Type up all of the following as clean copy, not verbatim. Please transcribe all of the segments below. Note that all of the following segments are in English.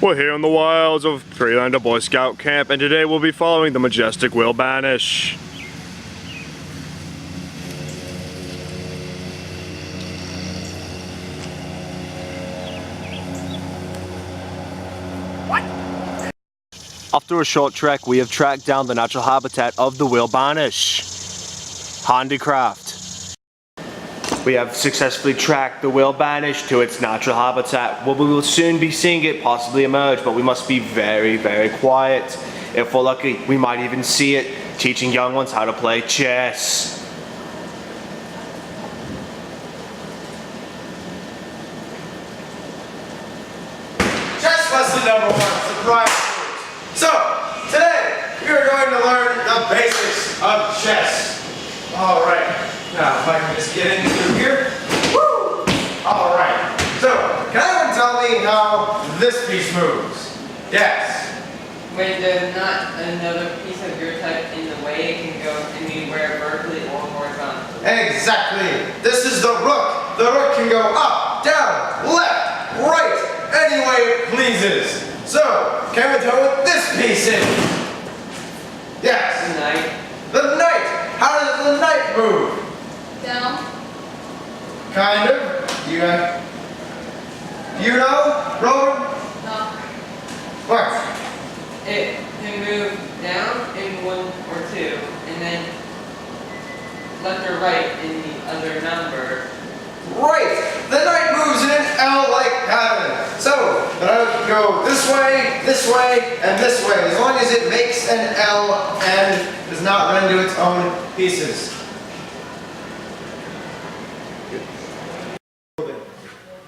We're here in the wilds of Freelander Boy Scout Camp, and today we'll be following the majestic Will Banish. What? After a short trek, we have tracked down the natural habitat of the Will Banish. Handicraft. We have successfully tracked the Will Banish to its natural habitat, where we will soon be seeing it possibly emerge, but we must be very, very quiet. If we're lucky, we might even see it teaching young ones how to play chess. Chess lesson number 1, surprise foods. So, today we are going to learn the basics of chess. Alright. Now, if I can just get in through here. Woo! Alright. So, can anyone tell me how this piece moves? Yes. When there's not another piece of your type in the way, it can go anywhere vertically or horizontally. Exactly. This is the rook. The rook can go up, down, left, right, any way it pleases. So, can we tell what this piece is? Yes. The knight. The knight. How does the knight move? Down. Kind of. Do you know, Rowan? No. What? It can move down in 1 or 2, and then left or right in the other number. Right! The knight moves in an L-like pattern. So, the knight can go this way, and this way, as long as it makes an L and does not run to its own pieces.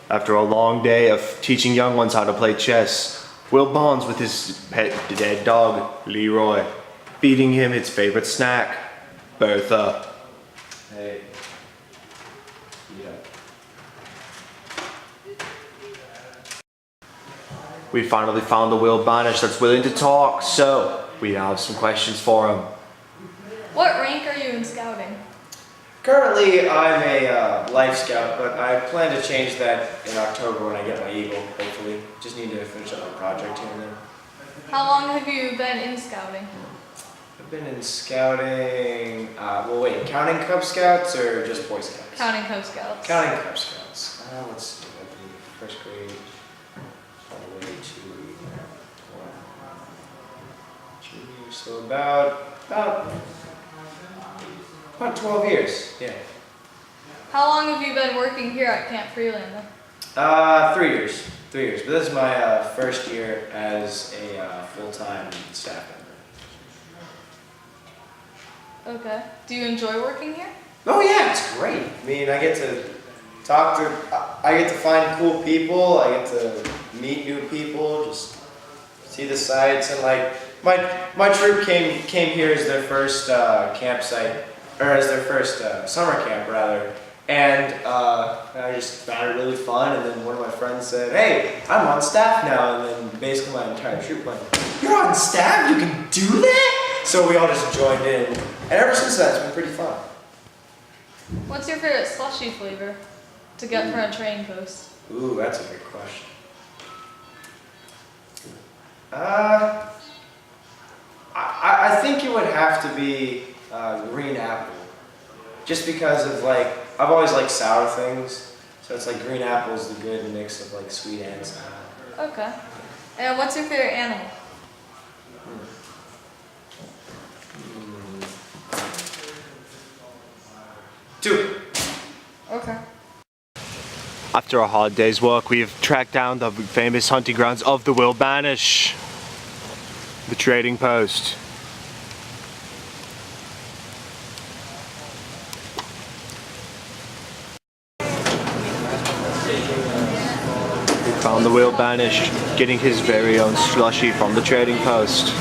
After a long day of teaching young ones how to play chess, Will bonds with his pet dead dog, Leroy, feeding him its favorite snack, Bertha. Hey. Yeah. We finally found the Will Banish that's willing to talk, so we now have some questions for him. What rank are you in scouting? Currently, I'm a life scout, but I plan to change that in October when I get my eagle, hopefully. Just need to finish up my project here and there. How long have you been in scouting? I've been in scouting, well wait, counting Cub Scouts or just Boy Scouts? Counting Cub Scouts. Counting Cub Scouts. Let's see, I've been first grade all the way to junior, so about 12 years, yeah. How long have you been working here at Camp Freelander? 3 years. 3 years. But this is my first year as a full-time staff member. Okay. Do you enjoy working here? Oh yeah, it's great. I mean, I get to talk to, I get to find cool people. I get to meet new people. Just see the sights, and like my troop came here as their first campsite. Or as their first summer camp, rather, and I just found it really fun. And then one of my friends said, "Hey, I'm on staff now," and then basically my entire troop went, "You're on staff? You can do that?" So we all just joined in, and ever since that, it's been pretty fun. What's your favorite slushy flavor to get for a training post? Ooh, that's a good question. I think it would have to be green apple, just because of like, I've always liked sour things, so it's like green apple is the good mix of like sweet and sour. Okay. And what's your favorite animal? Two. Okay. After a hard day's work, we have tracked down the famous hunting grounds of the Will Banish, the trading post. Found the Will Banish, getting his very own slushy from the trading post.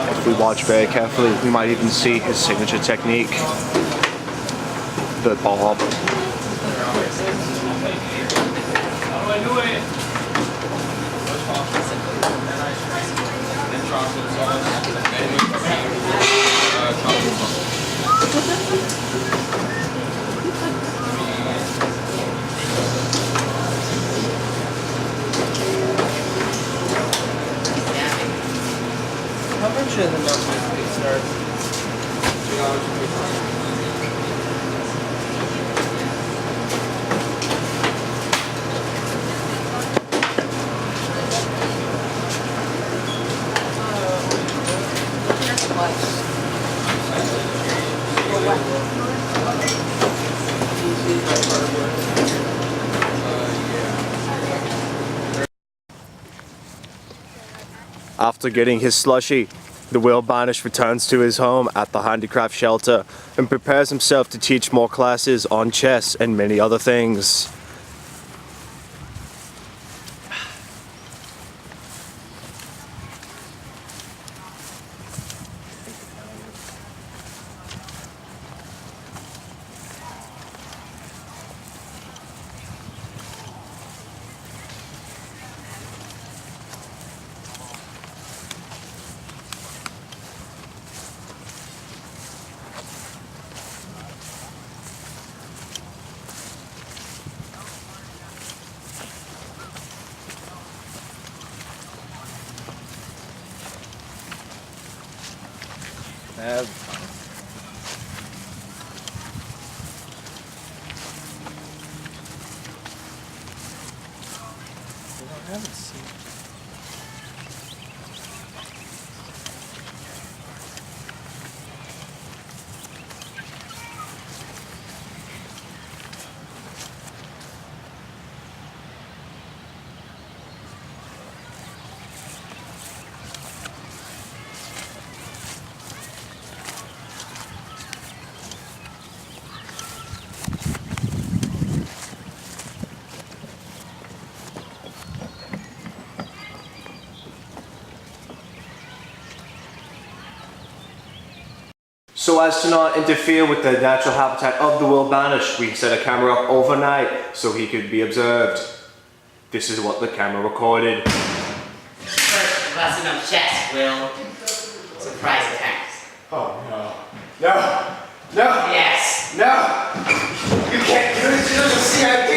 If we watch very carefully, we might even see his signature technique, the bob. slushy and then not basically start. Geometry be fine. After getting his slushy, the Will Banish returns to his home at the handicraft shelter and prepares himself to teach more classes on chess and many other things. So as to not interfere with the natural habitat of the Will Banish, we set a camera up overnight so he could be observed. This is what the camera recorded. First lesson of chess, Will. Surprise attacks. Oh no. No! No! Yes! No! You can't do this, you're a CIP!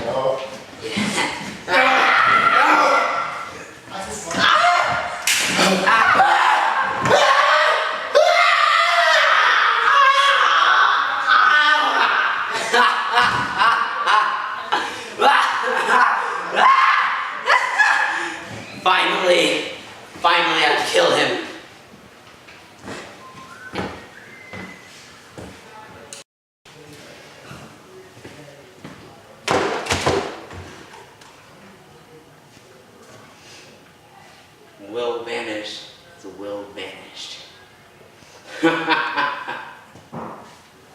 No. Finally I've killed him. Will Banish. The Will Banish.